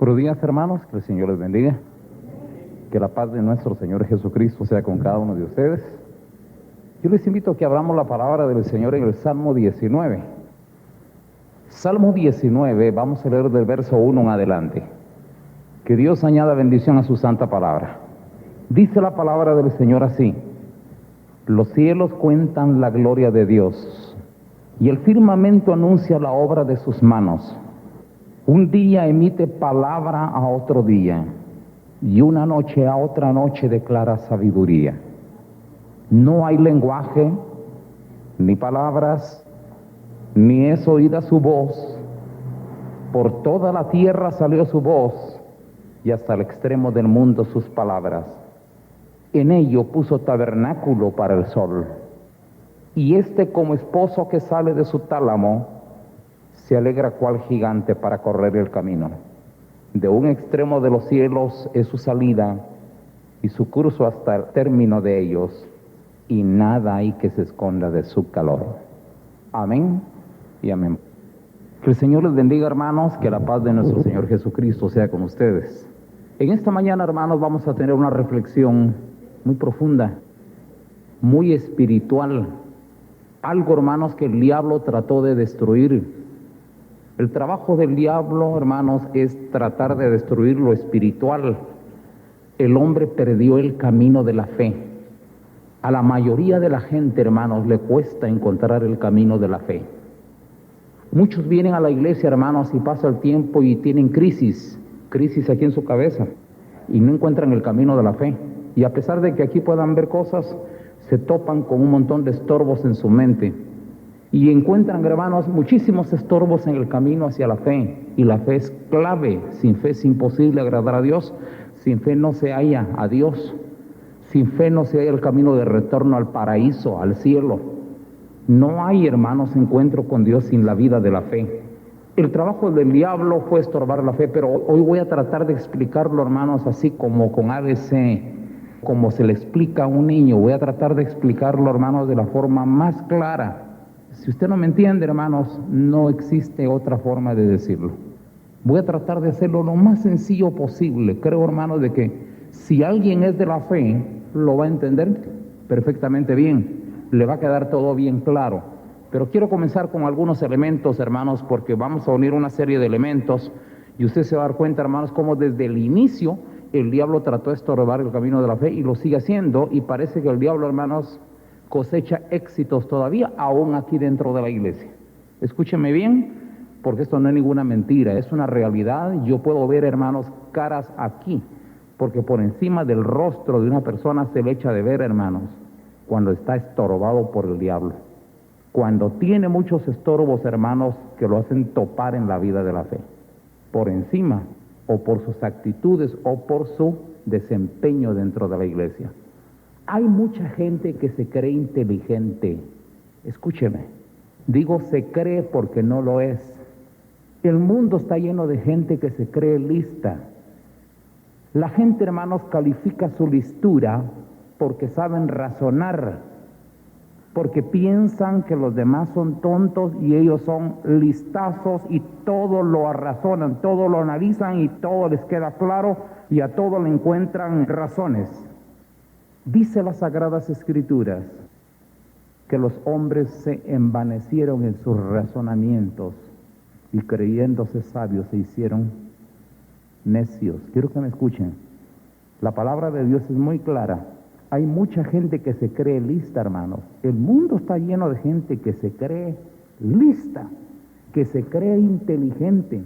Buenos días, hermanos, que el Señor les bendiga. Que la paz de nuestro Señor Jesucristo sea con cada uno de ustedes. Yo les invito a que abramos la palabra del Señor en el Salmo 19. Salmo 19, vamos a leer del verso 1 en adelante. Que Dios añada bendición a su santa palabra. Dice la palabra del Señor así: los cielos cuentan la gloria de Dios, y el firmamento anuncia la obra de sus manos. Un día emite palabra a otro día, y una noche a otra noche declara sabiduría. No hay lenguaje, ni palabras, ni es oída su voz. Por toda la tierra salió su voz, y hasta el extremo del mundo sus palabras. En ello puso tabernáculo para el sol, y éste como esposo que sale de su tálamo, se alegra cual gigante para correr el camino. De un extremo de los cielos es su salida, y su curso hasta el término de ellos, y nada hay que se esconda de su calor. Amén y amén. Que el Señor les bendiga, hermanos, que la paz de nuestro Señor Jesucristo sea con ustedes. En esta mañana, hermanos, vamos a tener una reflexión muy profunda, muy espiritual. Algo, hermanos, que el diablo trató de destruir. El trabajo del diablo, hermanos, es tratar de destruir lo espiritual. El hombre perdió el camino de la fe. A la mayoría de la gente, hermanos, le cuesta encontrar el camino de la fe. Muchos vienen a la iglesia, hermanos, y pasa el tiempo y tienen crisis aquí en su cabeza, y no encuentran el camino de la fe. Y a pesar de que aquí puedan ver cosas, se topan con un montón de estorbos en su mente. Y encuentran, hermanos, muchísimos estorbos en el camino hacia la fe. Y la fe es clave. Sin fe es imposible agradar a Dios. Sin fe no se halla a Dios. Sin fe no se halla el camino de retorno al paraíso, al cielo. No hay, hermanos, encuentro con Dios sin la vida de la fe. El trabajo del diablo fue estorbar la fe, pero hoy voy a tratar de explicarlo, hermanos, así como con ABC, como se le explica a un niño. Voy a tratar de explicarlo, hermanos, de la forma más clara. Si usted no me entiende, hermanos, no existe otra forma de decirlo. Voy a tratar de hacerlo lo más sencillo posible. Creo, hermanos, de que si alguien es de la fe, lo va a entender perfectamente bien. Le va a quedar todo bien claro. Pero quiero comenzar con algunos elementos, hermanos, porque vamos a unir una serie de elementos. Y usted se va a dar cuenta, hermanos, cómo desde el inicio el diablo trató de estorbar el camino de la fe y lo sigue haciendo. Y parece que el diablo, hermanos, cosecha éxitos todavía, aún aquí dentro de la iglesia. Escúcheme bien, porque esto no es ninguna mentira, es una realidad. Yo puedo ver, hermanos, caras aquí, porque por encima del rostro de una persona se le echa de ver, hermanos, cuando está estorbado por el diablo. Cuando tiene muchos estorbos, hermanos, que lo hacen topar en la vida de la fe. Por encima, o por sus actitudes, o por su desempeño dentro de la iglesia. Hay mucha gente que se cree inteligente. Escúcheme, digo se cree porque no lo es. El mundo está lleno de gente que se cree lista. La gente, hermanos, califica su listura porque saben razonar, porque piensan que los demás son tontos y ellos son listazos y todo lo razonan, todo lo analizan y todo les queda claro y a todo le encuentran razones. Dice las Sagradas Escrituras que los hombres se envanecieron en sus razonamientos y creyéndose sabios se hicieron necios. Quiero que me escuchen. La palabra de Dios es muy clara. Hay mucha gente que se cree lista, hermanos. El mundo está lleno de gente que se cree lista, que se cree inteligente.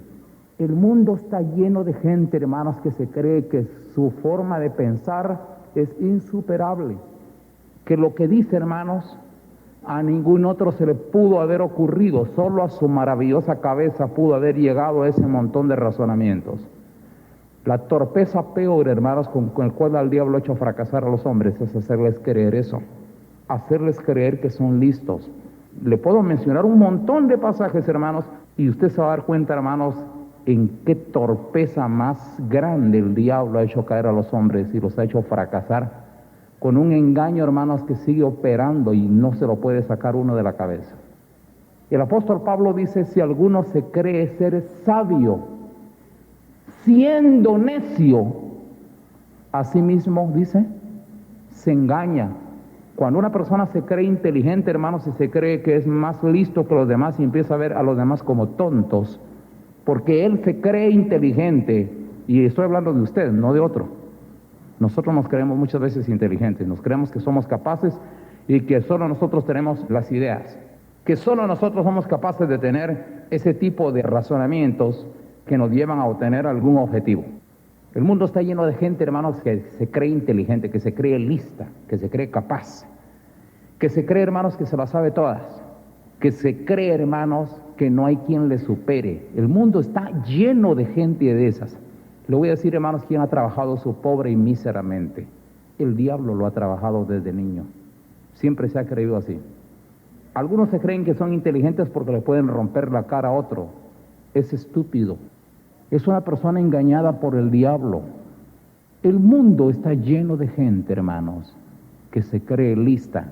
El mundo está lleno de gente, hermanos, que se cree que su forma de pensar es insuperable, que lo que dice, hermanos, a ningún otro se le pudo haber ocurrido, solo a su maravillosa cabeza pudo haber llegado a ese montón de razonamientos. La torpeza peor, hermanos, con el cual el diablo ha hecho fracasar a los hombres es hacerles creer eso, hacerles creer que son listos. Le puedo mencionar un montón de pasajes, hermanos, y usted se va a dar cuenta, hermanos, en qué torpeza más grande el diablo ha hecho caer a los hombres y los ha hecho fracasar con un engaño, hermanos, que sigue operando y no se lo puede sacar uno de la cabeza. El apóstol Pablo dice: si alguno se cree ser sabio, siendo necio, asimismo, dice, se engaña. Cuando una persona se cree inteligente, hermanos, y se cree que es más listo que los demás y empieza a ver a los demás como tontos, porque él se cree inteligente, y estoy hablando de usted, no de otro. Nosotros nos creemos muchas veces inteligentes, nos creemos que somos capaces y que solo nosotros tenemos las ideas, que solo nosotros somos capaces de tener ese tipo de razonamientos que nos llevan a obtener algún objetivo. El mundo está lleno de gente, hermanos, que se cree inteligente, que se cree lista, que se cree capaz, que se cree, hermanos, que se las sabe todas, que se cree, hermanos, que no hay quien le supere. El mundo está lleno de gente de esas. Le voy a decir, hermanos, quién ha trabajado su pobre y míseramente. El diablo lo ha trabajado desde niño. Siempre se ha creído así. Algunos se creen que son inteligentes porque le pueden romper la cara a otro. Es estúpido. Es una persona engañada por el diablo. El mundo está lleno de gente, hermanos, que se cree lista,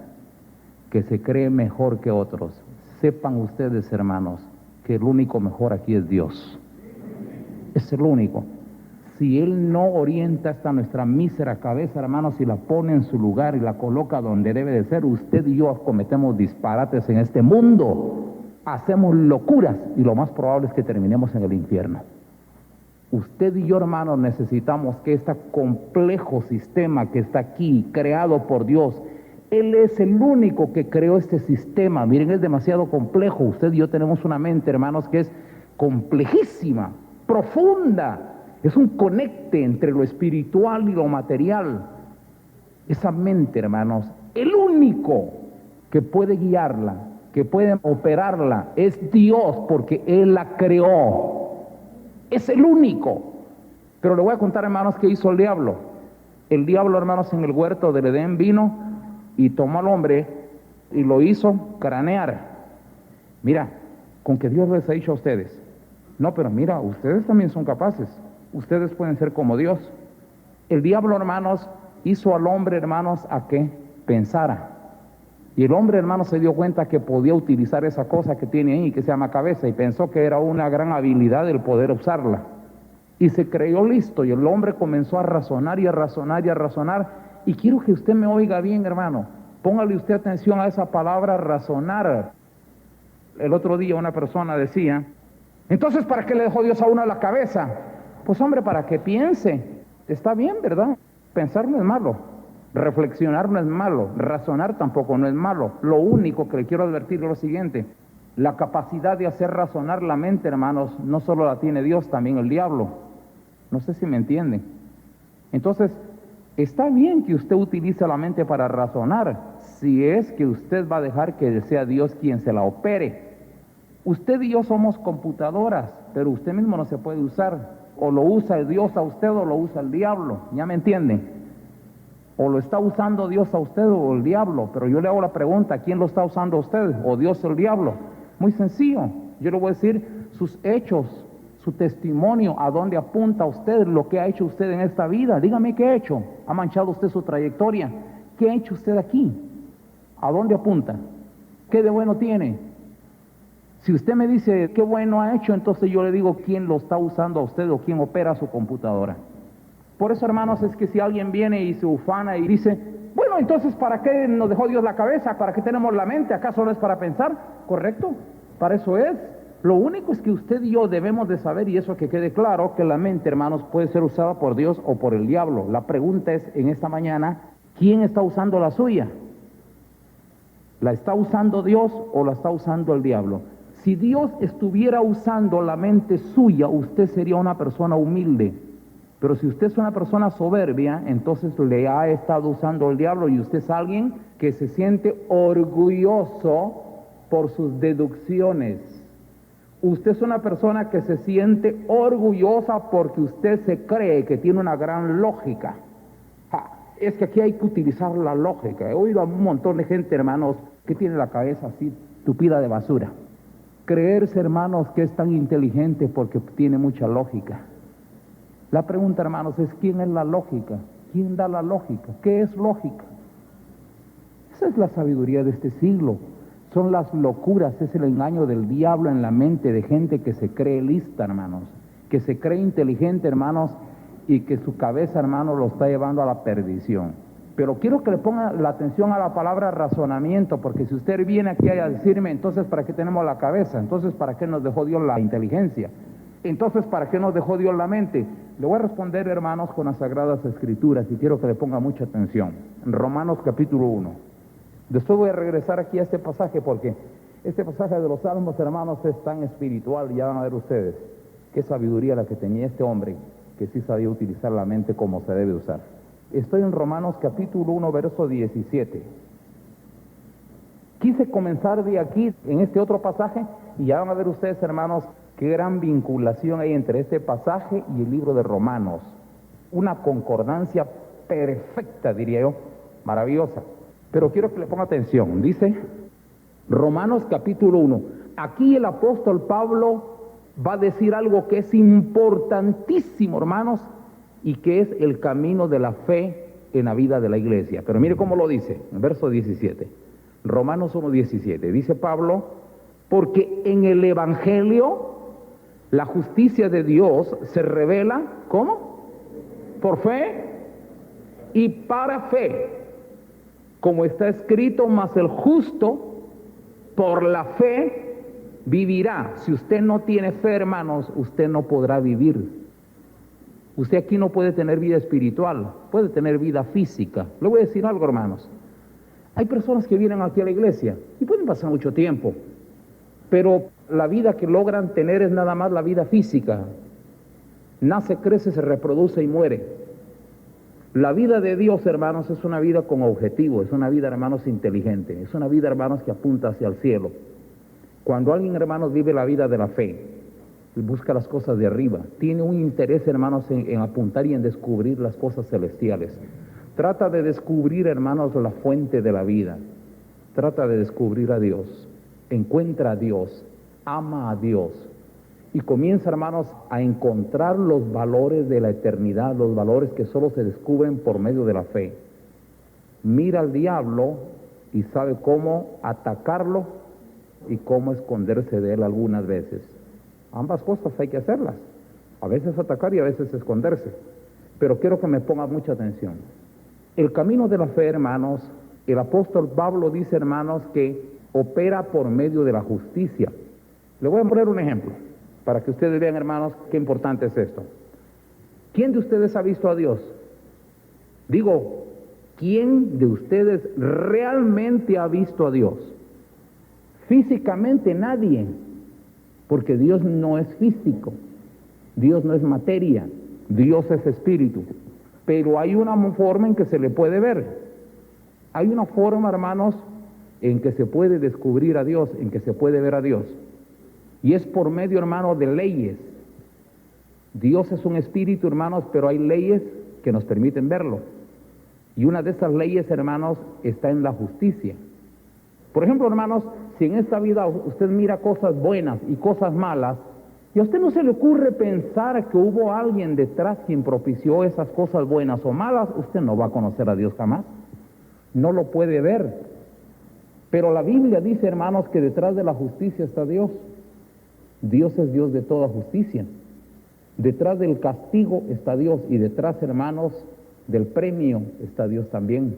que se cree mejor que otros. Sepan ustedes, hermanos, que el único mejor aquí es Dios. Es el único. Si Él no orienta hasta nuestra mísera cabeza, hermanos, y la pone en su lugar y la coloca donde debe de ser, usted y yo cometemos disparates en este mundo, hacemos locuras y lo más probable es que terminemos en el infierno. Usted y yo, hermanos, necesitamos que este complejo sistema que está aquí, creado por Dios, Él es el único que creó este sistema. Miren, es demasiado complejo. Usted y yo tenemos una mente, hermanos, que es complejísima, profunda. Es un conecte entre lo espiritual y lo material. Esa mente, hermanos, el único que puede guiarla, que puede operarla, es Dios, porque Él la creó. Es el único. Pero le voy a contar, hermanos, qué hizo el diablo. El diablo, hermanos, en el huerto del Edén vino y tomó al hombre y lo hizo cranear. Mira, con que Dios les ha dicho a ustedes. No, pero mira, ustedes también son capaces. Ustedes pueden ser como Dios. El diablo, hermanos, hizo al hombre, hermanos, a que pensara. Y el hombre, hermanos, se dio cuenta que podía utilizar esa cosa que tiene ahí, que se llama cabeza, y pensó que era una gran habilidad el poder usarla. Y se creyó listo, y el hombre comenzó a razonar y a razonar y a razonar. Y quiero que usted me oiga bien, hermano. Póngale usted atención a esa palabra razonar. El otro día una persona decía, entonces, ¿para qué le dejó Dios a uno la cabeza? Pues hombre, para que piense. Está bien, ¿verdad? Pensar no es malo, reflexionar no es malo, razonar tampoco no es malo. Lo único que le quiero advertir es lo siguiente: la capacidad de hacer razonar la mente, hermanos, no solo la tiene Dios, también el diablo. No sé si me entienden. Entonces, está bien que usted utilice la mente para razonar, si es que usted va a dejar que sea Dios quien se la opere. Usted y yo somos computadoras, pero usted mismo no se puede usar. O lo usa Dios a usted o lo usa el diablo. ¿Ya me entienden? O lo está usando Dios a usted o el diablo. Pero yo le hago la pregunta, ¿quién lo está usando a usted? ¿O Dios o el diablo? Muy sencillo. Yo le voy a decir sus hechos, su testimonio, a dónde apunta usted, lo que ha hecho usted en esta vida. Dígame qué ha hecho. ¿Ha manchado usted su trayectoria? ¿Qué ha hecho usted aquí? ¿A dónde apunta? ¿Qué de bueno tiene? Si usted me dice qué bueno ha hecho, entonces yo le digo quién lo está usando a usted o quién opera su computadora. Por eso, hermanos, es que si alguien viene y se ufana y dice, bueno, entonces, ¿para qué nos dejó Dios la cabeza? ¿Para qué tenemos la mente? ¿Acaso no es para pensar? ¿Correcto? Para eso es. Lo único es que usted y yo debemos de saber, y eso que quede claro, que la mente, hermanos, puede ser usada por Dios o por el diablo. La pregunta es, en esta mañana, ¿quién está usando la suya? ¿La está usando Dios o la está usando el diablo? Si Dios estuviera usando la mente suya, usted sería una persona humilde. Pero si usted es una persona soberbia, entonces le ha estado usando el diablo y usted es alguien que se siente orgulloso por sus deducciones. Usted es una persona que se siente orgullosa porque usted se cree que tiene una gran lógica. Es que aquí hay que utilizar la lógica. He oído a un montón de gente, hermanos, que tiene la cabeza así tupida de basura. Creerse, hermanos, que es tan inteligente porque tiene mucha lógica. La pregunta, hermanos, es ¿quién es la lógica? ¿Quién da la lógica? ¿Qué es lógica? Esa es la sabiduría de este siglo. Son las locuras, es el engaño del diablo en la mente de gente que se cree lista, hermanos. que se cree inteligente, hermanos, y que su cabeza, hermano, lo está llevando a la perdición. Pero quiero que le ponga la atención a la palabra razonamiento, porque si usted viene aquí a decirme, entonces, ¿para qué tenemos la cabeza? Entonces, ¿para qué nos dejó Dios la inteligencia? Entonces, ¿para qué nos dejó Dios la mente? Le voy a responder, hermanos, con las Sagradas Escrituras, y quiero que le ponga mucha atención. En Romanos capítulo 1. Después voy a regresar aquí a este pasaje, porque este pasaje de los Salmos, hermanos, es tan espiritual, y ya van a ver ustedes qué sabiduría la que tenía este hombre, que sí sabía utilizar la mente como se debe usar. Estoy en Romanos capítulo 1, verso 17. Quise comenzar de aquí, en este otro pasaje, y ya van a ver ustedes, hermanos, qué gran vinculación hay entre este pasaje y el libro de Romanos. Una concordancia perfecta, diría yo, maravillosa. Pero quiero que le ponga atención. Dice Romanos capítulo 1. Aquí el apóstol Pablo va a decir algo que es importantísimo, hermanos, y que es el camino de la fe en la vida de la iglesia. Pero mire cómo lo dice, en verso 17. Romanos 1:17. Dice Pablo, porque en el Evangelio la justicia de Dios se revela, ¿cómo? Por fe y para fe. Como está escrito, mas el justo por la fe vivirá. Si usted no tiene fe, hermanos, usted no podrá vivir. Usted aquí no puede tener vida espiritual, puede tener vida física. Le voy a decir algo, hermanos. Hay personas que vienen aquí a la iglesia y pueden pasar mucho tiempo, pero la vida que logran tener es nada más la vida física. Nace, crece, se reproduce y muere. La vida de Dios, hermanos, es una vida con objetivo, es una vida, hermanos, inteligente, es una vida, hermanos, que apunta hacia el cielo. Cuando alguien, hermanos, vive la vida de la fe, busca las cosas de arriba, tiene un interés, hermanos, en apuntar y en descubrir las cosas celestiales. Trata de descubrir, hermanos, la fuente de la vida. Trata de descubrir a Dios. Encuentra a Dios, ama a Dios. Y comienza, hermanos, a encontrar los valores de la eternidad, los valores que solo se descubren por medio de la fe. Mira al diablo y sabe cómo atacarlo y cómo esconderse de él algunas veces. Ambas cosas hay que hacerlas. A veces atacar y a veces esconderse. Pero quiero que me ponga mucha atención. El camino de la fe, hermanos, el apóstol Pablo dice, hermanos, que opera por medio de la justicia. Le voy a poner un ejemplo, para que ustedes vean, hermanos, qué importante es esto. ¿Quién de ustedes ha visto a Dios? Digo, ¿quién de ustedes realmente ha visto a Dios? Físicamente nadie, porque Dios no es físico, Dios no es materia, Dios es espíritu. Pero hay una forma en que se le puede ver. Hay una forma, hermanos, en que se puede descubrir a Dios, en que se puede ver a Dios. Y es por medio, hermanos, de leyes. Dios es un espíritu, hermanos, pero hay leyes que nos permiten verlo. Y una de esas leyes, hermanos, está en la justicia. Por ejemplo, hermanos, si en esta vida usted mira cosas buenas y cosas malas, y a usted no se le ocurre pensar que hubo alguien detrás quien propició esas cosas buenas o malas, usted no va a conocer a Dios jamás. No lo puede ver. Pero la Biblia dice, hermanos, que detrás de la justicia está Dios. Dios es Dios de toda justicia. Detrás del castigo está Dios, y detrás, hermanos, del premio está Dios también.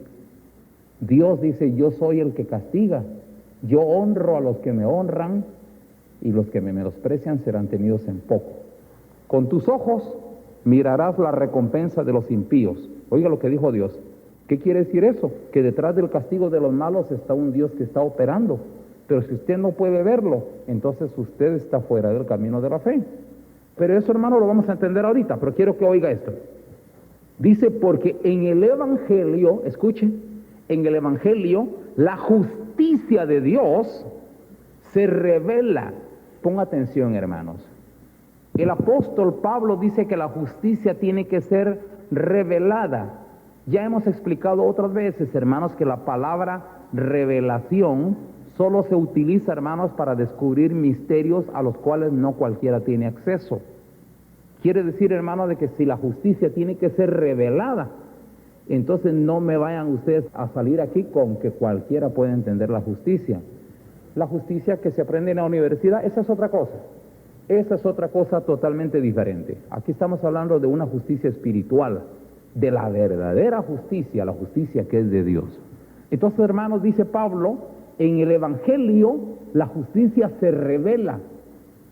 Dios dice, yo soy el que castiga. Yo honro a los que me honran, y los que me menosprecian serán tenidos en poco. Con tus ojos mirarás la recompensa de los impíos. Oiga lo que dijo Dios. ¿Qué quiere decir eso? Que detrás del castigo de los malos está un Dios que está operando. Pero si usted no puede verlo, entonces usted está fuera del camino de la fe. Pero eso, hermano, lo vamos a entender ahorita, pero quiero que oiga esto. Dice, porque en el Evangelio, escuche, en el Evangelio, la justicia de Dios se revela. Ponga atención, hermanos. El apóstol Pablo dice que la justicia tiene que ser revelada. Ya hemos explicado otras veces, hermanos, que la palabra revelación solo se utiliza, hermanos, para descubrir misterios a los cuales no cualquiera tiene acceso. Quiere decir, hermanos, de que si la justicia tiene que ser revelada, entonces no me vayan ustedes a salir aquí con que cualquiera puede entender la justicia. La justicia que se aprende en la universidad, esa es otra cosa. Esa es otra cosa totalmente diferente. Aquí estamos hablando de una justicia espiritual, de la verdadera justicia, la justicia que es de Dios. Entonces, hermanos, dice Pablo, en el Evangelio la justicia se revela.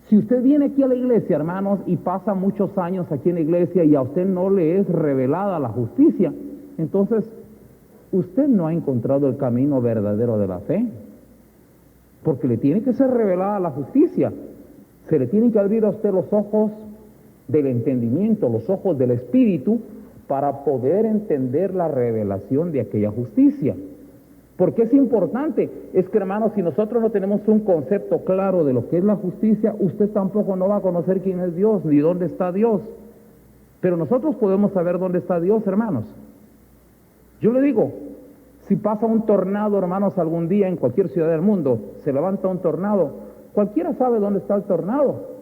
Si usted viene aquí a la iglesia, hermanos, y pasa muchos años aquí en la iglesia y a usted no le es revelada la justicia, entonces usted no ha encontrado el camino verdadero de la fe, porque le tiene que ser revelada la justicia. Se le tienen que abrir a usted los ojos del entendimiento, los ojos del espíritu, para poder entender la revelación de aquella justicia. Porque es importante, es que, hermanos, si nosotros no tenemos un concepto claro de lo que es la justicia, usted tampoco no va a conocer quién es Dios, ni dónde está Dios. Pero nosotros podemos saber dónde está Dios, hermanos. Yo le digo, si pasa un tornado, hermanos, algún día en cualquier ciudad del mundo, se levanta un tornado, cualquiera sabe dónde está el tornado,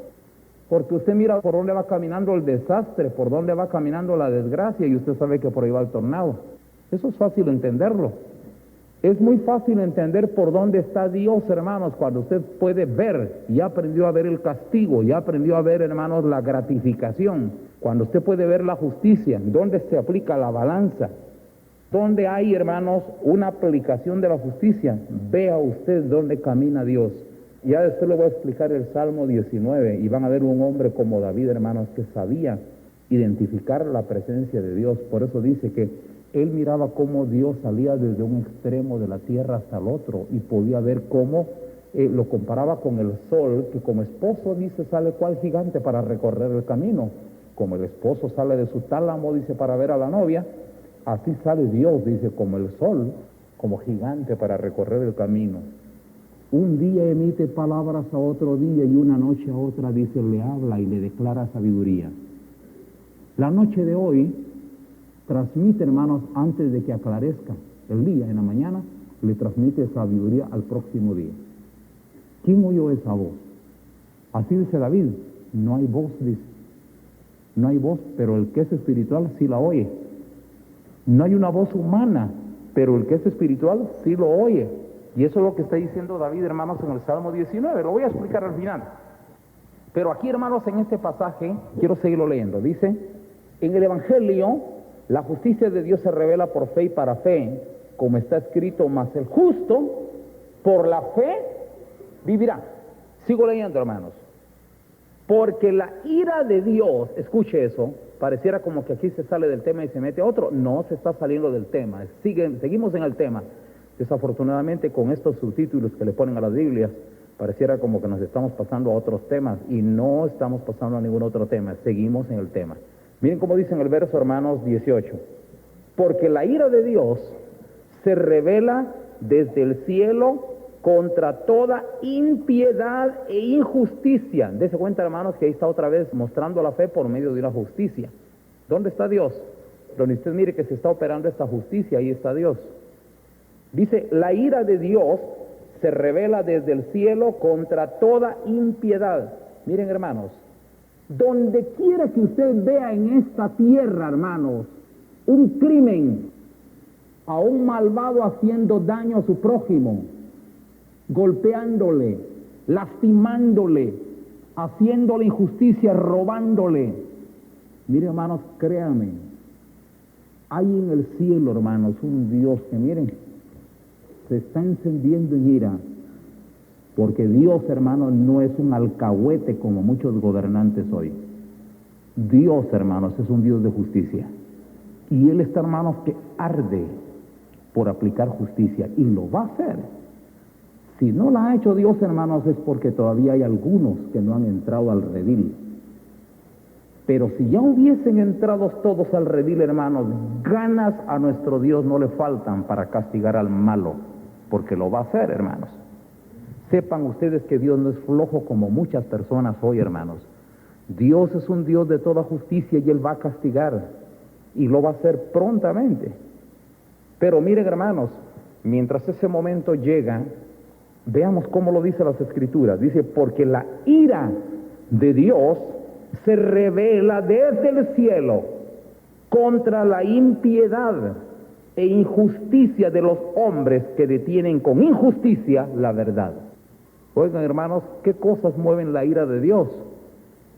porque usted mira por dónde va caminando el desastre, por dónde va caminando la desgracia, y usted sabe que por ahí va el tornado. Eso es fácil entenderlo. Es muy fácil entender por dónde está Dios, hermanos, cuando usted puede ver, ya aprendió a ver el castigo, ya aprendió a ver, hermanos, la gratificación. Cuando usted puede ver la justicia, dónde se aplica la balanza, dónde hay, hermanos, una aplicación de la justicia, vea usted dónde camina Dios. Ya después le voy a explicar el Salmo 19 y van a ver un hombre como David, hermanos, que sabía identificar la presencia de Dios. Por eso dice que él miraba cómo Dios salía desde un extremo de la tierra hasta el otro y podía ver cómo lo comparaba con el sol, que como esposo, dice, sale cual gigante para recorrer el camino. Como el esposo sale de su tálamo, dice, para ver a la novia, así sale Dios, dice, como el sol, como gigante para recorrer el camino. Un día emite palabras a otro día y una noche a otra, dice, le habla y le declara sabiduría. La noche de hoy transmite, hermanos, antes de que aclarezca el día, en la mañana, le transmite sabiduría al próximo día. ¿Quién oyó esa voz? Así dice David, no hay voz, dice. No hay voz, pero el que es espiritual sí la oye. No hay una voz humana, pero el que es espiritual sí lo oye. Y eso es lo que está diciendo David, hermanos, en el Salmo 19. Lo voy a explicar al final. Pero aquí, hermanos, en este pasaje, quiero seguirlo leyendo. Dice, en el Evangelio, la justicia de Dios se revela por fe y para fe, como está escrito, mas el justo por la fe vivirá. Sigo leyendo, hermanos. Porque la ira de Dios, escuche eso, pareciera como que aquí se sale del tema y se mete a otro. No se está saliendo del tema, seguimos en el tema. Desafortunadamente, con estos subtítulos que le ponen a las Biblias, pareciera como que nos estamos pasando a otros temas, y no estamos pasando a ningún otro tema, seguimos en el tema. Miren cómo dice en el verso, hermanos, 18. Porque la ira de Dios se revela desde el cielo contra toda impiedad e injusticia. Dese cuenta, hermanos, que ahí está otra vez mostrando la fe por medio de una justicia. ¿Dónde está Dios? Donde usted mire que se está operando esta justicia, ahí está Dios. Dice, la ira de Dios se revela desde el cielo contra toda impiedad. Miren, hermanos, donde quiera que usted vea en esta tierra, hermanos, un crimen, a un malvado haciendo daño a su prójimo, golpeándole, lastimándole, haciéndole injusticia, robándole. Miren, hermanos, créanme, hay en el cielo, hermanos, un Dios que, miren, se está encendiendo en ira, porque Dios, hermanos, no es un alcahuete como muchos gobernantes hoy. Dios, hermanos, es un Dios de justicia, y Él está, hermanos, que arde por aplicar justicia, y lo va a hacer. Si no la ha hecho Dios, hermanos, es porque todavía hay algunos que no han entrado al redil. Pero si ya hubiesen entrado todos al redil, hermanos, ganas a nuestro Dios no le faltan para castigar al malo, porque lo va a hacer, hermanos. Sepan ustedes que Dios no es flojo como muchas personas hoy, hermanos. Dios es un Dios de toda justicia y Él va a castigar, y lo va a hacer prontamente. Pero miren, hermanos, mientras ese momento llega, veamos cómo lo dice las Escrituras. Dice, porque la ira de Dios se revela desde el cielo contra la impiedad e injusticia de los hombres que detienen con injusticia la verdad. Oigan, hermanos, ¿qué cosas mueven la ira de Dios?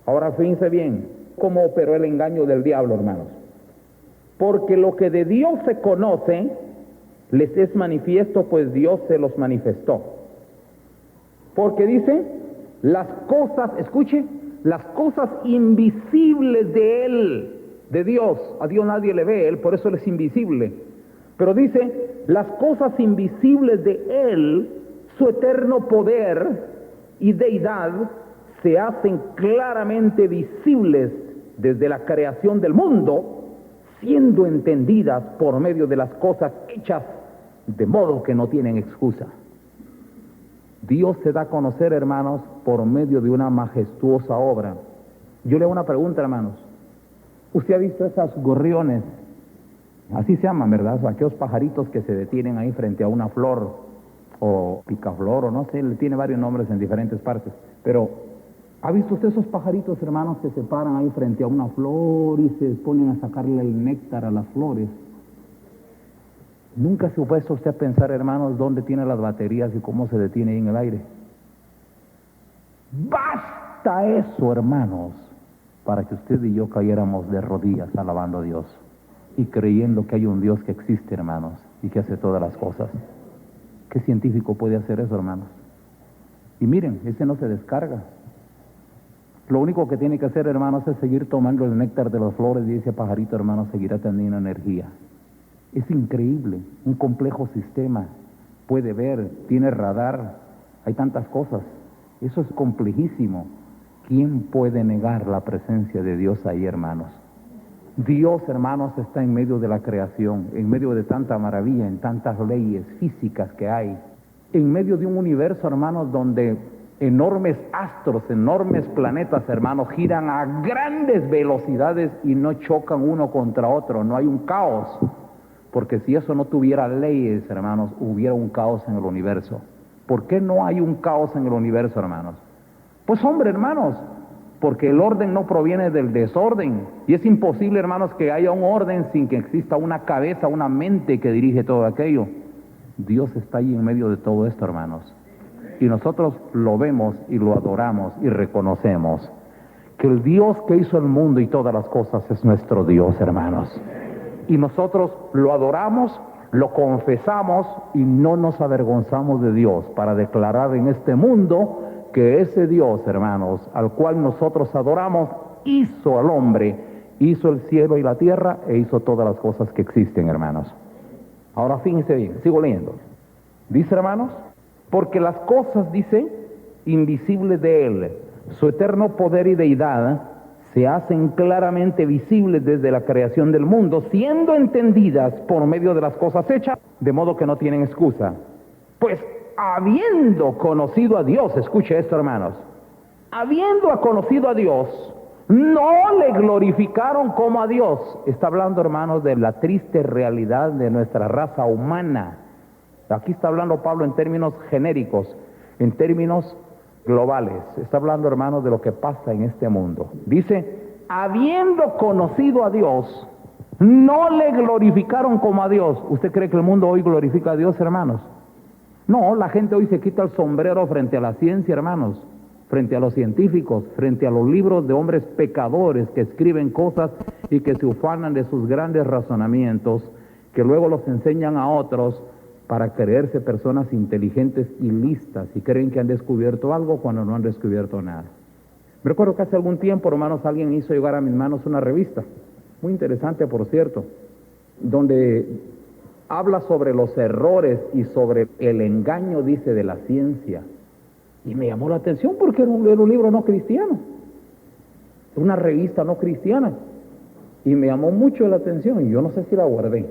Ahora fíjense bien cómo operó el engaño del diablo, hermanos. Porque lo que de Dios se conoce, les es manifiesto, pues Dios se los manifestó. Porque dice, las cosas, escuche, las cosas invisibles de Él, de Dios, a Dios nadie le ve, Él por eso Él es invisible. Pero dice, las cosas invisibles de Él, su eterno poder y deidad, se hacen claramente visibles desde la creación del mundo, siendo entendidas por medio de las cosas hechas, de modo que no tienen excusa. Dios se da a conocer, hermanos, por medio de una majestuosa obra. Yo le hago una pregunta, hermanos. ¿Usted ha visto esas gorriones? Así se llaman, ¿verdad? Aquellos pajaritos que se detienen ahí frente a una flor, o picaflor, o no sé, le tiene varios nombres en diferentes partes. Pero, ¿ha visto usted esos pajaritos, hermanos, que se paran ahí frente a una flor y se ponen a sacarle el néctar a las flores? ¿Nunca se ha puesto usted a pensar, hermanos, dónde tiene las baterías y cómo se detiene ahí en el aire? Basta eso, hermanos, para que usted y yo cayéramos de rodillas alabando a Dios y creyendo que hay un Dios que existe, hermanos, y que hace todas las cosas. ¿Qué científico puede hacer eso, hermanos? Y miren, ese no se descarga. Lo único que tiene que hacer, hermanos, es seguir tomando el néctar de las flores y ese pajarito, hermanos, seguirá teniendo energía. Es increíble, un complejo sistema, puede ver, tiene radar, hay tantas cosas, eso es complejísimo. ¿Quién puede negar la presencia de Dios ahí, hermanos? Dios, hermanos, está en medio de la creación, en medio de tanta maravilla, en tantas leyes físicas que hay, en medio de un universo, hermanos, donde enormes astros, enormes planetas, hermanos, giran a grandes velocidades y no chocan uno contra otro, no hay un caos. Porque si eso no tuviera leyes, hermanos, hubiera un caos en el universo. ¿Por qué no hay un caos en el universo, hermanos? Pues hombre, hermanos, porque el orden no proviene del desorden. Y es imposible, hermanos, que haya un orden sin que exista una cabeza, una mente que dirige todo aquello. Dios está ahí en medio de todo esto, hermanos. Y nosotros lo vemos y lo adoramos y reconocemos que el Dios que hizo el mundo y todas las cosas es nuestro Dios, hermanos. Y nosotros lo adoramos, lo confesamos y no nos avergonzamos de Dios para declarar en este mundo que ese Dios, hermanos, al cual nosotros adoramos, hizo al hombre, hizo el cielo y la tierra e hizo todas las cosas que existen, hermanos. Ahora fíjense bien, sigo leyendo. Dice, hermanos, porque las cosas, dice, invisibles de Él, su eterno poder y deidad, se hacen claramente visibles desde la creación del mundo, siendo entendidas por medio de las cosas hechas, de modo que no tienen excusa. Pues habiendo conocido a Dios, escuche esto, hermanos, habiendo conocido a Dios, no le glorificaron como a Dios. Está hablando, hermanos, de la triste realidad de nuestra raza humana. Aquí está hablando Pablo en términos genéricos, en términos globales. Está hablando, hermanos, de lo que pasa en este mundo. Dice, habiendo conocido a Dios, no le glorificaron como a Dios. ¿Usted cree que el mundo hoy glorifica a Dios, hermanos? No, la gente hoy se quita el sombrero frente a la ciencia, hermanos, frente a los científicos, frente a los libros de hombres pecadores que escriben cosas y que se ufanan de sus grandes razonamientos, que luego los enseñan a otros para creerse personas inteligentes y listas y creen que han descubierto algo cuando no han descubierto nada. Me recuerdo que hace algún tiempo, hermanos, alguien hizo llegar a mis manos una revista, muy interesante, por cierto, donde habla sobre los errores y sobre el engaño, dice, de la ciencia. Y me llamó la atención porque era un libro no cristiano, una revista no cristiana. Y me llamó mucho la atención y yo no sé si la guardé.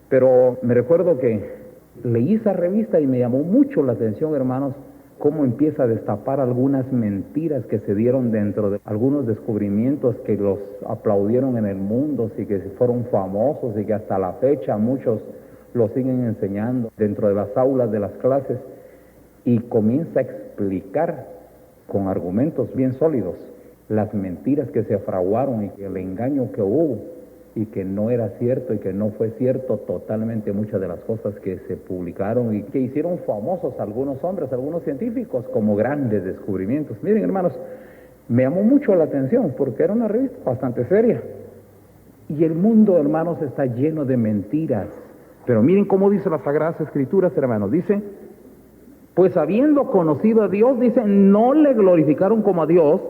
Pero me recuerdo que leí esa revista y me llamó mucho la atención, hermanos, cómo empieza a destapar algunas mentiras que se dieron dentro de algunos descubrimientos que los aplaudieron en el mundo, y que fueron famosos y que hasta la fecha muchos lo siguen enseñando dentro de las aulas de las clases, y comienza a explicar con argumentos bien sólidos las mentiras que se fraguaron y el engaño que hubo y que no era cierto y que no fue cierto totalmente muchas de las cosas que se publicaron y que hicieron famosos algunos hombres, algunos científicos como grandes descubrimientos. Miren, hermanos, Me llamó mucho la atención porque era una revista bastante seria. Y el mundo, hermanos, está lleno de mentiras. Pero miren cómo dice las Sagradas Escrituras, hermanos. Dice, pues habiendo conocido a Dios, dice, no le glorificaron como a Dios,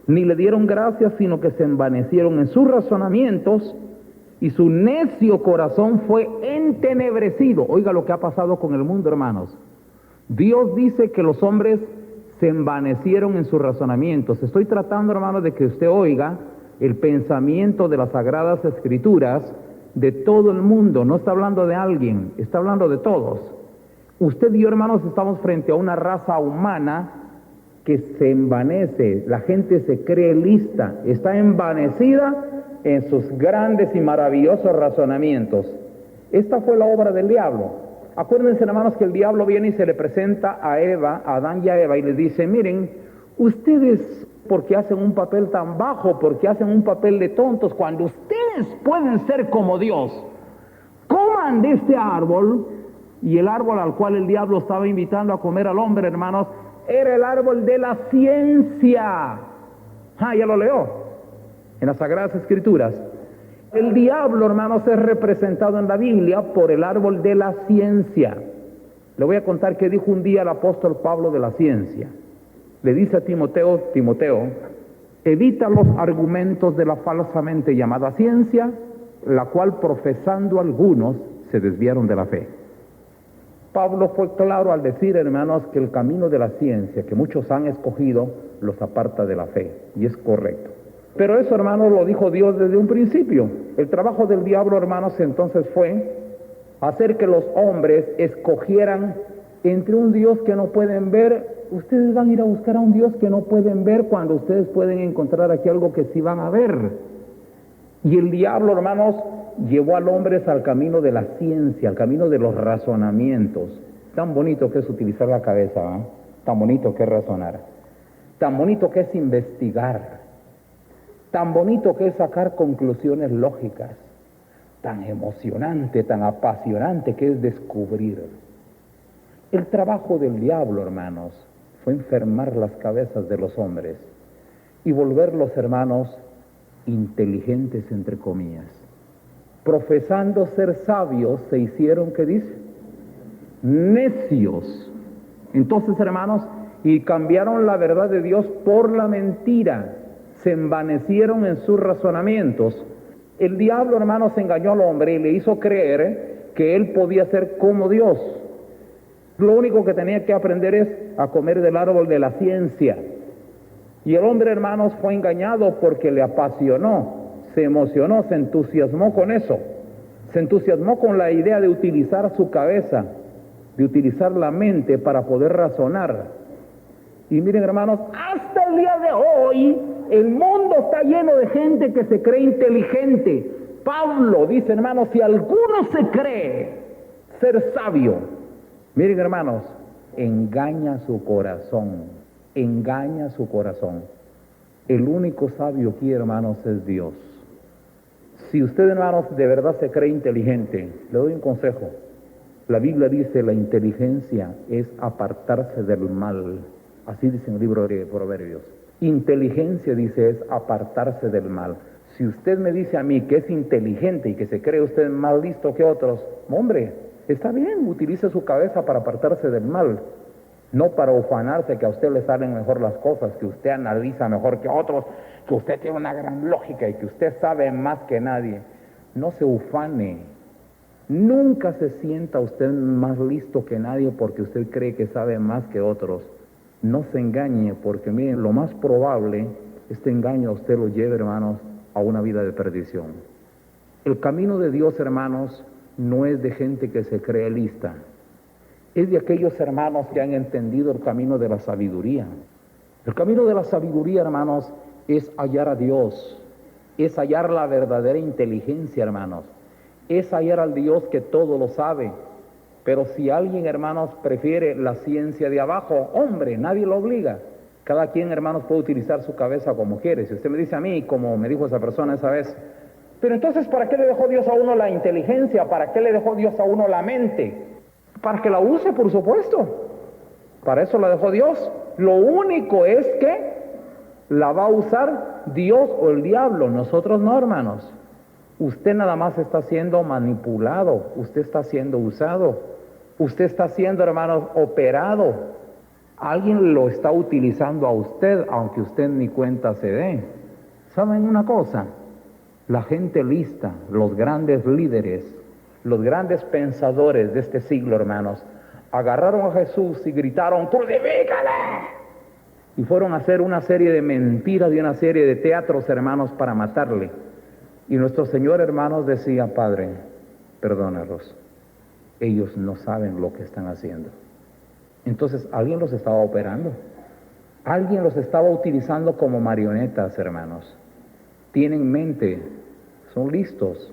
ni le dieron gracias, sino que se envanecieron en sus razonamientos, y su necio corazón fue entenebrecido. Oiga lo que ha pasado con el mundo, hermanos. Dios dice que los hombres se envanecieron en sus razonamientos. Estoy tratando, hermanos, de que usted oiga el pensamiento de las Sagradas Escrituras de todo el mundo. No está hablando de alguien, está hablando de todos. Usted y yo, hermanos, estamos frente a una raza humana que se envanece. La gente se cree lista, está envanecida en sus grandes y maravillosos razonamientos. Esta fue la obra del diablo. Acuérdense, hermanos, que el diablo viene y se le presenta a Eva, a Adán y a Eva, y les dice, miren, ustedes, porque hacen un papel tan bajo, porque hacen un papel de tontos, cuando ustedes pueden ser como Dios, coman de este árbol. Y el árbol al cual el diablo estaba invitando a comer al hombre, hermanos, era el árbol de la ciencia. Ya lo leo en las Sagradas Escrituras. El diablo, hermanos, es representado en la Biblia por el árbol de la ciencia. Le voy a contar qué dijo un día el apóstol Pablo de la ciencia. Le dice a Timoteo, evita los argumentos de la falsamente llamada ciencia, la cual profesando algunos se desviaron de la fe. Pablo fue claro al decir, hermanos, que el camino de la ciencia que muchos han escogido los aparta de la fe, y es correcto. Pero eso, hermanos, lo dijo Dios desde un principio. El trabajo del diablo, hermanos, entonces fue hacer que los hombres escogieran entre un Dios que no pueden ver. Ustedes van a ir a buscar a un Dios que no pueden ver cuando ustedes pueden encontrar aquí algo que sí van a ver. Y el diablo, hermanos, llevó al hombre al camino de la ciencia, al camino de los razonamientos. Tan bonito que es utilizar la cabeza, ¿eh? Tan bonito que es razonar, tan bonito que es investigar, tan bonito que es sacar conclusiones lógicas, tan emocionante, tan apasionante que es descubrir. El trabajo del diablo, hermanos, fue enfermar las cabezas de los hombres y volverlos, hermanos, inteligentes, entre comillas. Profesando ser sabios, se hicieron, ¿qué dice? Necios. Entonces, hermanos, y cambiaron la verdad de Dios por la mentira. Se envanecieron en sus razonamientos. El diablo, hermanos, engañó al hombre y le hizo creer que él podía ser como Dios. Lo único que tenía que aprender es a comer del árbol de la ciencia. Y el hombre, hermanos, fue engañado porque le apasionó, se emocionó, se entusiasmó con eso. Se entusiasmó con la idea de utilizar su cabeza, de utilizar la mente para poder razonar. Y miren, hermanos, hasta el día de hoy, el mundo está lleno de gente que se cree inteligente. Pablo dice, hermanos, si alguno se cree ser sabio, miren, hermanos, engaña su corazón. Engaña su corazón. El único sabio aquí, hermanos, es Dios. Si usted, hermanos, de verdad se cree inteligente, le doy un consejo. La Biblia dice, la inteligencia es apartarse del mal. Así dice en el libro de Proverbios. Inteligencia, dice, es apartarse del mal. Si usted me dice a mí que es inteligente y que se cree usted más listo que otros, hombre, está bien, utilice su cabeza para apartarse del mal. No para ufanarse que a usted le salen mejor las cosas, que usted analiza mejor que otros, que usted tiene una gran lógica y que usted sabe más que nadie. No se ufane. Nunca se sienta usted más listo que nadie porque usted cree que sabe más que otros. No se engañe, porque miren, lo más probable, este engaño a usted lo lleve, hermanos, a una vida de perdición. El camino de Dios, hermanos, no es de gente que se cree lista. Es de aquellos hermanos que han entendido el camino de la sabiduría. El camino de la sabiduría, hermanos, es hallar a Dios, es hallar la verdadera inteligencia, hermanos, es hallar al Dios que todo lo sabe. Pero si alguien, hermanos, prefiere la ciencia de abajo, hombre, nadie lo obliga. Cada quien, hermanos, puede utilizar su cabeza como quiere. Si usted me dice a mí, como me dijo esa persona esa vez, pero entonces, ¿para qué le dejó Dios a uno la inteligencia? ¿Para qué le dejó Dios a uno la mente? Para que la use, por supuesto. Para eso la dejó Dios. Lo único es que ¿La va a usar Dios o el diablo? Nosotros no, hermanos. Usted nada más está siendo manipulado, usted está siendo usado, usted está siendo, hermanos, operado. Alguien lo está utilizando a usted, aunque usted ni cuenta se dé. ¿Saben una cosa? La gente lista, los grandes líderes, los grandes pensadores de este siglo, hermanos, agarraron a Jesús y gritaron, ¡crucifícale! Y fueron a hacer una serie de mentiras y una serie de teatros, hermanos, para matarle. Y nuestro Señor, hermanos, decía, Padre, perdónalos, ellos no saben lo que están haciendo. Entonces, alguien los estaba operando. Alguien los estaba utilizando como marionetas, hermanos. Tienen mente, son listos,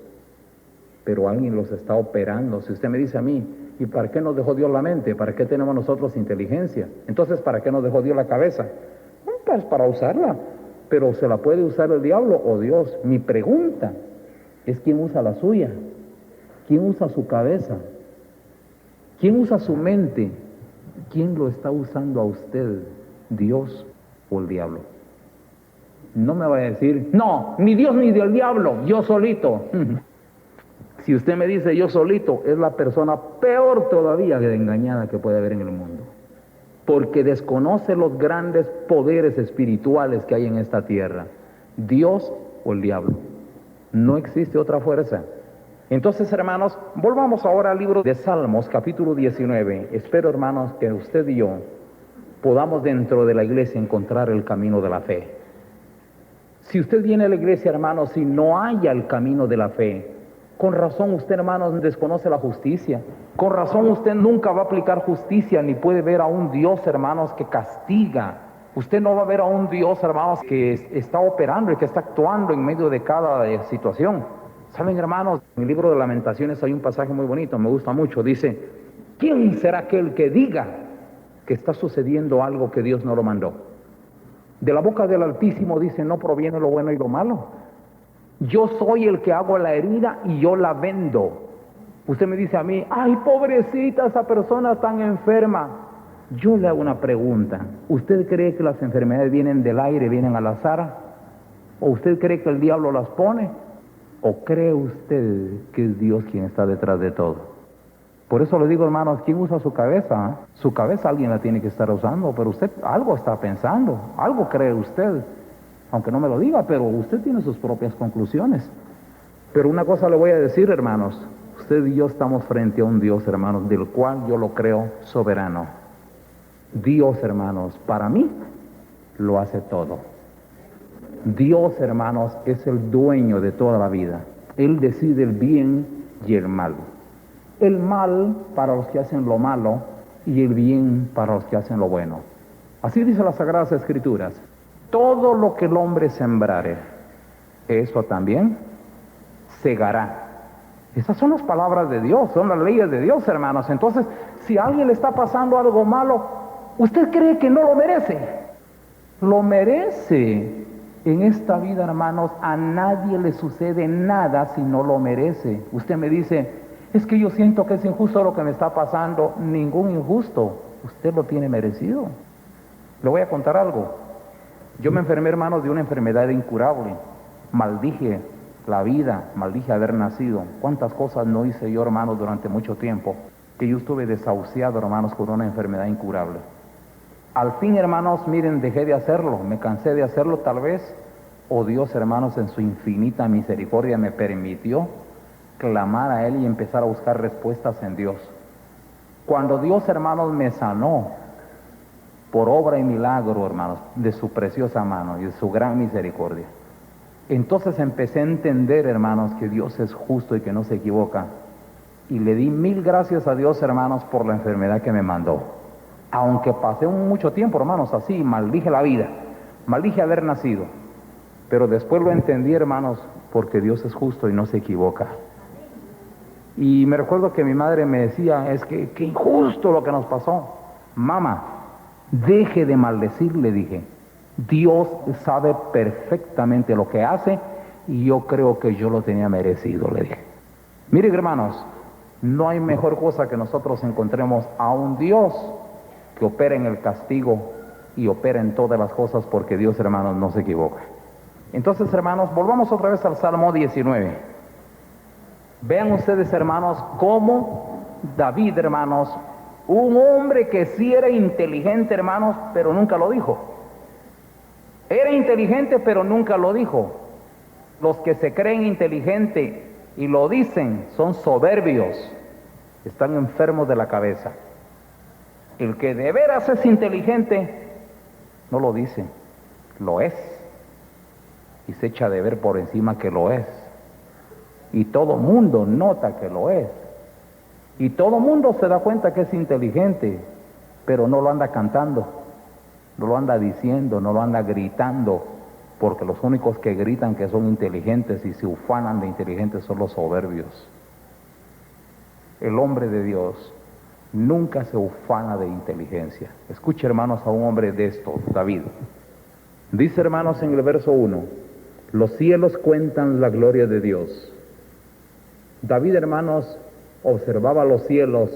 pero alguien los está operando. Si usted me dice a mí, ¿y para qué nos dejó Dios la mente? ¿Para qué tenemos nosotros inteligencia? Entonces, ¿para qué nos dejó Dios la cabeza? Pues para usarla. Pero ¿se la puede usar el diablo o Dios? Mi pregunta es ¿quién usa la suya? ¿Quién usa su cabeza? ¿Quién usa su mente? ¿Quién lo está usando a usted? ¿Dios o el diablo? No me vaya a decir, no, ni Dios ni del diablo, yo solito. Si usted me dice yo solito, es la persona peor todavía de engañada que puede haber en el mundo. Porque desconoce los grandes poderes espirituales que hay en esta tierra. Dios o el diablo. No existe otra fuerza. Entonces, hermanos, volvamos ahora al libro de Salmos, capítulo 19. Espero, hermanos, que usted y yo podamos dentro de la iglesia encontrar el camino de la fe. Si usted viene a la iglesia, hermanos, y no haya el camino de la fe, con razón usted, hermanos, desconoce la justicia. Con razón usted nunca va a aplicar justicia, ni puede ver a un Dios, hermanos, que castiga. Usted no va a ver a un Dios, hermanos, que está operando y que está actuando en medio de cada situación. ¿Saben, hermanos? En el libro de Lamentaciones hay un pasaje muy bonito, me gusta mucho. Dice, ¿quién será aquel que diga que está sucediendo algo que Dios no lo mandó? De la boca del Altísimo dice, no proviene lo bueno y lo malo. Yo soy el que hago la herida y yo la vendo. Usted me dice a mí, ay, pobrecita, esa persona tan enferma. Yo le hago una pregunta. ¿Usted cree que las enfermedades vienen del aire, vienen al azar? ¿O usted cree que el diablo las pone? ¿O cree usted que es Dios quien está detrás de todo? Por eso le digo, hermanos, ¿quién usa su cabeza? Su cabeza alguien la tiene que estar usando, pero usted algo está pensando, algo cree usted. Aunque no me lo diga, pero usted tiene sus propias conclusiones. Pero una cosa le voy a decir, hermanos, usted y yo estamos frente a un Dios, hermanos, del cual yo lo creo soberano. Dios, hermanos, para mí, lo hace todo. Dios, hermanos, es el dueño de toda la vida. Él decide el bien y el mal. El mal para los que hacen lo malo y el bien para los que hacen lo bueno. Así dice las Sagradas Escrituras. Todo lo que el hombre sembrare, eso también segará. Esas son las palabras de Dios, son las leyes de Dios, hermanos. Entonces, si a alguien le está pasando algo malo, ¿usted cree que no lo merece? Lo merece. En esta vida, hermanos, a nadie le sucede nada si no lo merece. Usted me dice, es que yo siento que es injusto lo que me está pasando. Ningún injusto, usted lo tiene merecido. Le voy a contar algo. Yo me enfermé, hermanos, de una enfermedad incurable. Maldije la vida, maldije haber nacido. Cuántas cosas no hice yo, hermanos, durante mucho tiempo, que yo estuve desahuciado, hermanos, por una enfermedad incurable. Al fin, hermanos, miren, dejé de hacerlo, me cansé de hacerlo tal vez, o Dios, hermanos, en su infinita misericordia me permitió clamar a Él y empezar a buscar respuestas en Dios. Cuando Dios, hermanos, me sanó, por obra y milagro, hermanos, de su preciosa mano y de su gran misericordia, entonces empecé a entender, hermanos, que Dios es justo y que no se equivoca. Y le di 1000 gracias a Dios, hermanos, por la enfermedad que me mandó. Aunque pasé mucho tiempo, hermanos, así, maldije la vida, maldije haber nacido. Pero después lo entendí, hermanos, porque Dios es justo y no se equivoca. Y me recuerdo que mi madre me decía, es que qué injusto lo que nos pasó. Mamá, deje de maldecir, le dije. Dios sabe perfectamente lo que hace y yo creo que yo lo tenía merecido, le dije. Miren, hermanos, no hay mejor cosa que nosotros encontremos a un Dios que opera en el castigo y opera en todas las cosas, porque Dios, hermanos, no se equivoca. Entonces, hermanos, volvamos otra vez al Salmo 19. Vean ustedes, hermanos, cómo David, hermanos, un hombre que sí era inteligente, hermanos, pero nunca lo dijo. Era inteligente, pero nunca lo dijo. Los que se creen inteligentes y lo dicen son soberbios, están enfermos de la cabeza. El que de veras es inteligente no lo dice, lo es, y se echa de ver por encima que lo es, y todo mundo nota que lo es, y todo mundo se da cuenta que es inteligente, pero no lo anda cantando, no lo anda diciendo, no lo anda gritando, porque los únicos que gritan que son inteligentes y se ufanan de inteligentes son los soberbios. El hombre de Dios nunca se ufana de inteligencia. Escuche, hermanos, a un hombre de esto, David. Dice, hermanos, en el verso 1, los cielos cuentan la gloria de Dios. David, hermanos, observaba los cielos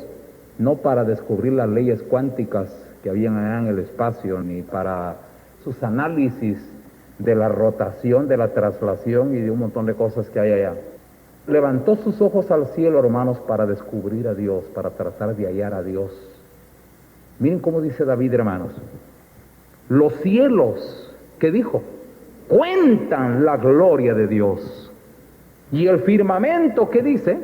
no para descubrir las leyes cuánticas que habían allá en el espacio, ni para sus análisis de la rotación, de la traslación y de un montón de cosas que hay allá. Levantó sus ojos al cielo, hermanos, para descubrir a Dios, para tratar de hallar a Dios. Miren cómo dice David, hermanos. Los cielos, ¿qué dijo? Cuentan la gloria de Dios. Y el firmamento, ¿qué dice?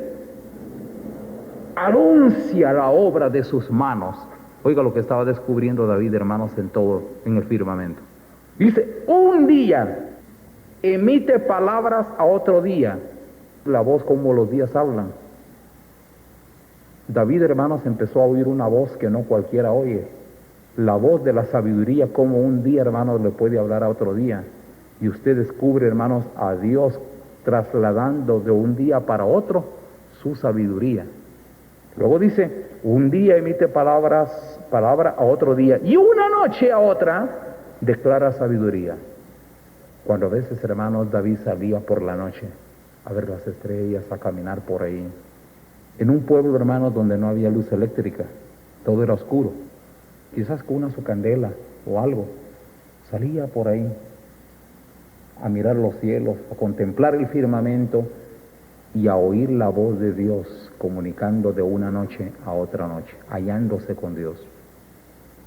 Anuncia la obra de sus manos. Oiga lo que estaba descubriendo David, hermanos, en el firmamento. Dice, un día emite palabras a otro día. La voz como los días hablan. David, hermanos, empezó a oír una voz que no cualquiera oye. La voz de la sabiduría, como un día, hermanos, le puede hablar a otro día. Y usted descubre, hermanos, a Dios trasladando de un día para otro su sabiduría. Luego dice, un día emite palabra a otro día, y una noche a otra declara sabiduría. Cuando a veces, hermanos, David salía por la noche a ver las estrellas, a caminar por ahí, en un pueblo, hermanos, donde no había luz eléctrica, todo era oscuro, quizás con una su candela o algo, salía por ahí a mirar los cielos, a contemplar el firmamento y a oír la voz de Dios comunicando de una noche a otra noche, hallándose con Dios.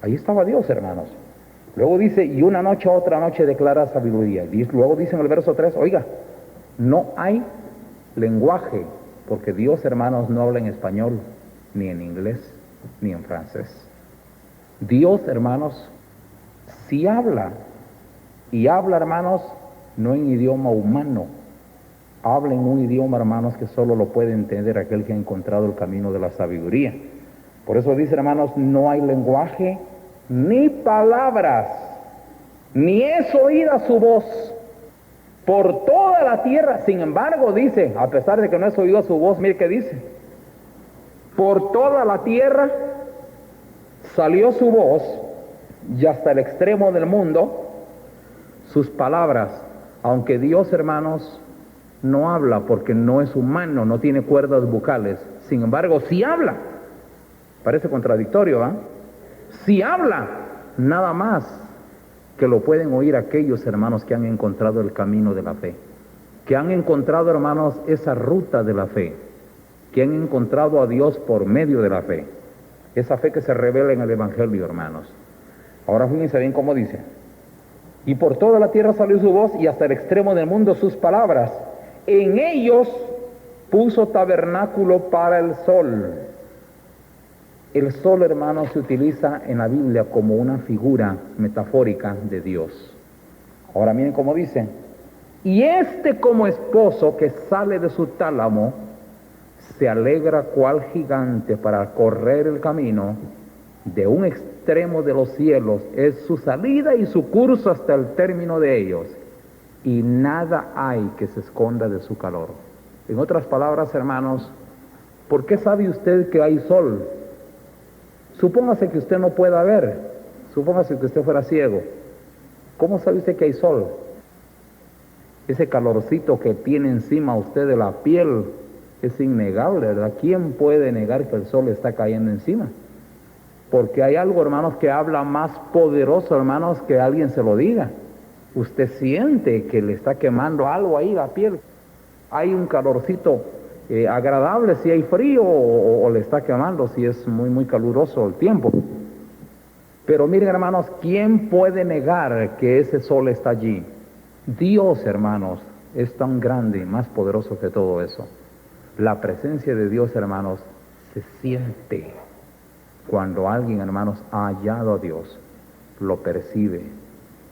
Ahí estaba Dios, hermanos. Luego dice, y una noche a otra noche declara sabiduría. Luego dice en el verso 3, oiga, no hay lenguaje, porque Dios, hermanos, no habla en español, ni en inglés, ni en francés. Dios, hermanos, sí habla, y habla, hermanos, no en idioma humano, habla en un idioma, hermanos, que solo lo puede entender aquel que ha encontrado el camino de la sabiduría. Por eso dice, hermanos, no hay lenguaje, ni palabras, ni es oída su voz por toda la tierra. Sin embargo, dice, a pesar de que no es oída su voz, mire qué dice, por toda la tierra salió su voz, y hasta el extremo del mundo sus palabras. Aunque Dios, hermanos, no habla porque no es humano, no tiene cuerdas vocales, sin embargo, sí habla. Parece contradictorio, ¿ah? Sí habla, nada más que lo pueden oír aquellos, hermanos, que han encontrado el camino de la fe, que han encontrado, hermanos, esa ruta de la fe, que han encontrado a Dios por medio de la fe, esa fe que se revela en el Evangelio, hermanos. Ahora fíjense bien cómo dice, y por toda la tierra salió su voz, y hasta el extremo del mundo sus palabras. En ellos puso tabernáculo para el sol. El sol, hermanos, se utiliza en la Biblia como una figura metafórica de Dios. Ahora miren cómo dice, y como esposo que sale de su tálamo, se alegra cual gigante para correr el camino, de un extremo de los cielos es su salida y su curso hasta el término de ellos, y nada hay que se esconda de su calor. En otras palabras, hermanos, ¿por qué sabe usted que hay sol? Supóngase que usted no pueda ver, supóngase que usted fuera ciego. ¿Cómo sabe usted que hay sol? Ese calorcito que tiene encima usted de la piel es innegable, ¿verdad? ¿Quién puede negar que el sol está cayendo encima? Porque hay algo, hermanos, que habla más poderoso, hermanos, que alguien se lo diga. Usted siente que le está quemando algo ahí la piel. Hay un calorcito agradable si hay frío o le está quemando si es muy, muy caluroso el tiempo. Pero miren, hermanos, ¿quién puede negar que ese sol está allí? Dios, hermanos, es tan grande y más poderoso que todo eso. La presencia de Dios, hermanos, se siente. Cuando alguien, hermanos, ha hallado a Dios, lo percibe,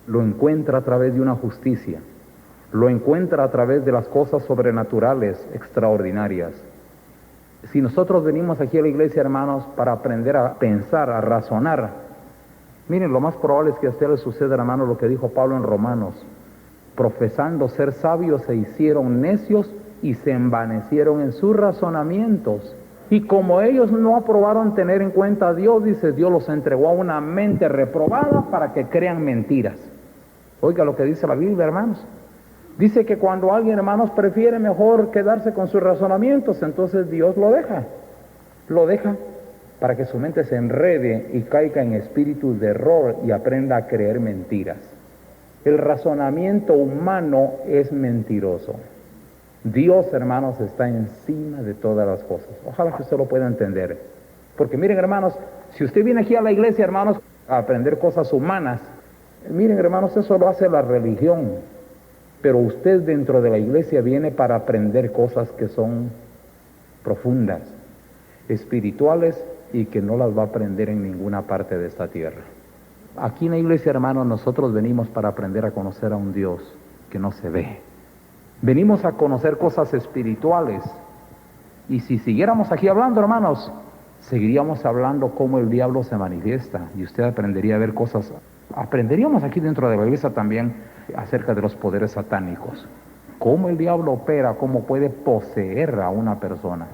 lo encuentra a través de una justicia, lo encuentra a través de las cosas sobrenaturales, extraordinarias. Si nosotros venimos aquí a la iglesia, hermanos, para aprender a pensar, a razonar, miren, lo más probable es que a ustedes les suceda, hermanos, lo que dijo Pablo en Romanos: profesando ser sabios se hicieron necios y se envanecieron en sus razonamientos. Y como ellos no aprobaron tener en cuenta a Dios, dice, Dios los entregó a una mente reprobada para que crean mentiras. Oiga lo que dice la Biblia, hermanos. Dice que cuando alguien, hermanos, prefiere mejor quedarse con sus razonamientos, entonces Dios lo deja para que su mente se enrede y caiga en espíritus de error y aprenda a creer mentiras. El razonamiento humano es mentiroso. Dios, hermanos, está encima de todas las cosas. Ojalá que usted lo pueda entender. Porque miren, hermanos, si usted viene aquí a la iglesia, hermanos, a aprender cosas humanas, miren, hermanos, eso lo hace la religión. Pero usted dentro de la iglesia viene para aprender cosas que son profundas, espirituales, y que no las va a aprender en ninguna parte de esta tierra. Aquí en la iglesia, hermanos, nosotros venimos para aprender a conocer a un Dios que no se ve. Venimos a conocer cosas espirituales. Y si siguiéramos aquí hablando, hermanos, seguiríamos hablando cómo el diablo se manifiesta. Y usted aprendería a ver cosas. Aprenderíamos aquí dentro de la iglesia también acerca de los poderes satánicos. Cómo el diablo opera, cómo puede poseer a una persona.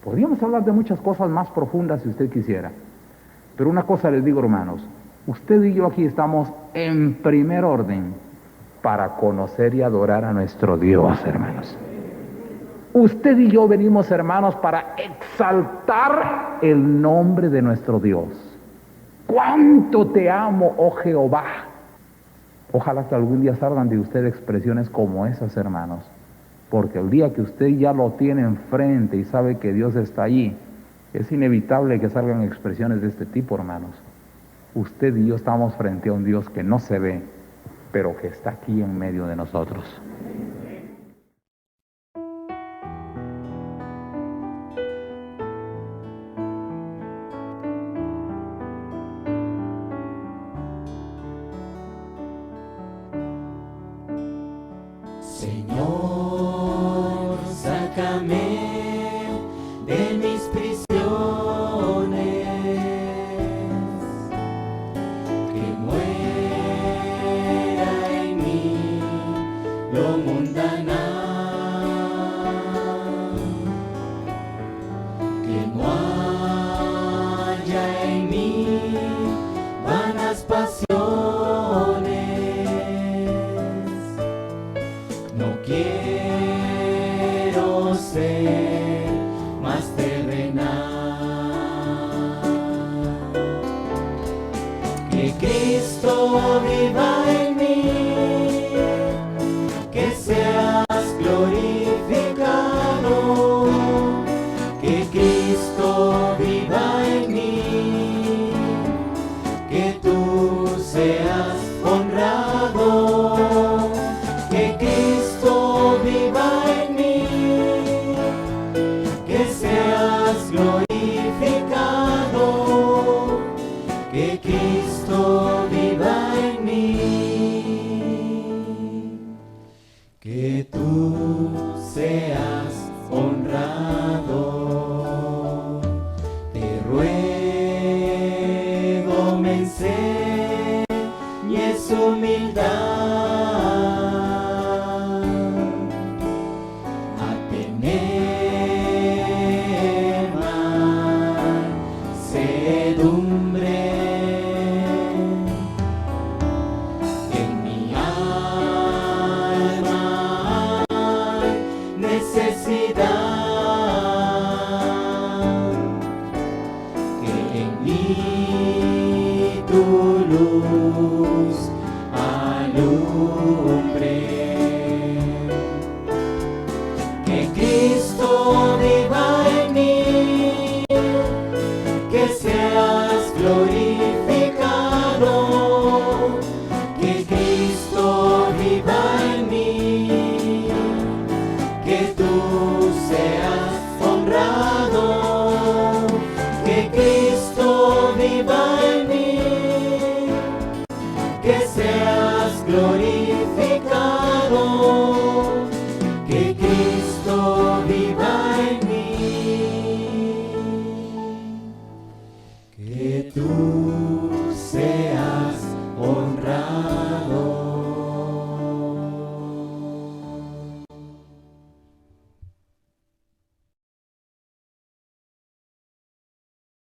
Podríamos hablar de muchas cosas más profundas si usted quisiera. Pero una cosa les digo, hermanos. Usted y yo aquí estamos en primer orden para conocer y adorar a nuestro Dios, hermanos. Usted y yo venimos, hermanos, para exaltar el nombre de nuestro Dios. ¡Cuánto te amo, oh Jehová! Ojalá que algún día salgan de usted expresiones como esas, hermanos. Porque el día que usted ya lo tiene enfrente y sabe que Dios está allí, es inevitable que salgan expresiones de este tipo, hermanos. Usted y yo estamos frente a un Dios que no se ve, pero que está aquí en medio de nosotros. Señor, sácame de mis prisiones, que muera en mí lo mundana, que no haya en mí vanas pasiones. No quiero ser más terrenal, que Cristo viva en mí, que seas glorificado, que Cristo viva en mí, que tú seas honrado, que Cristo viva en mí, glorificado.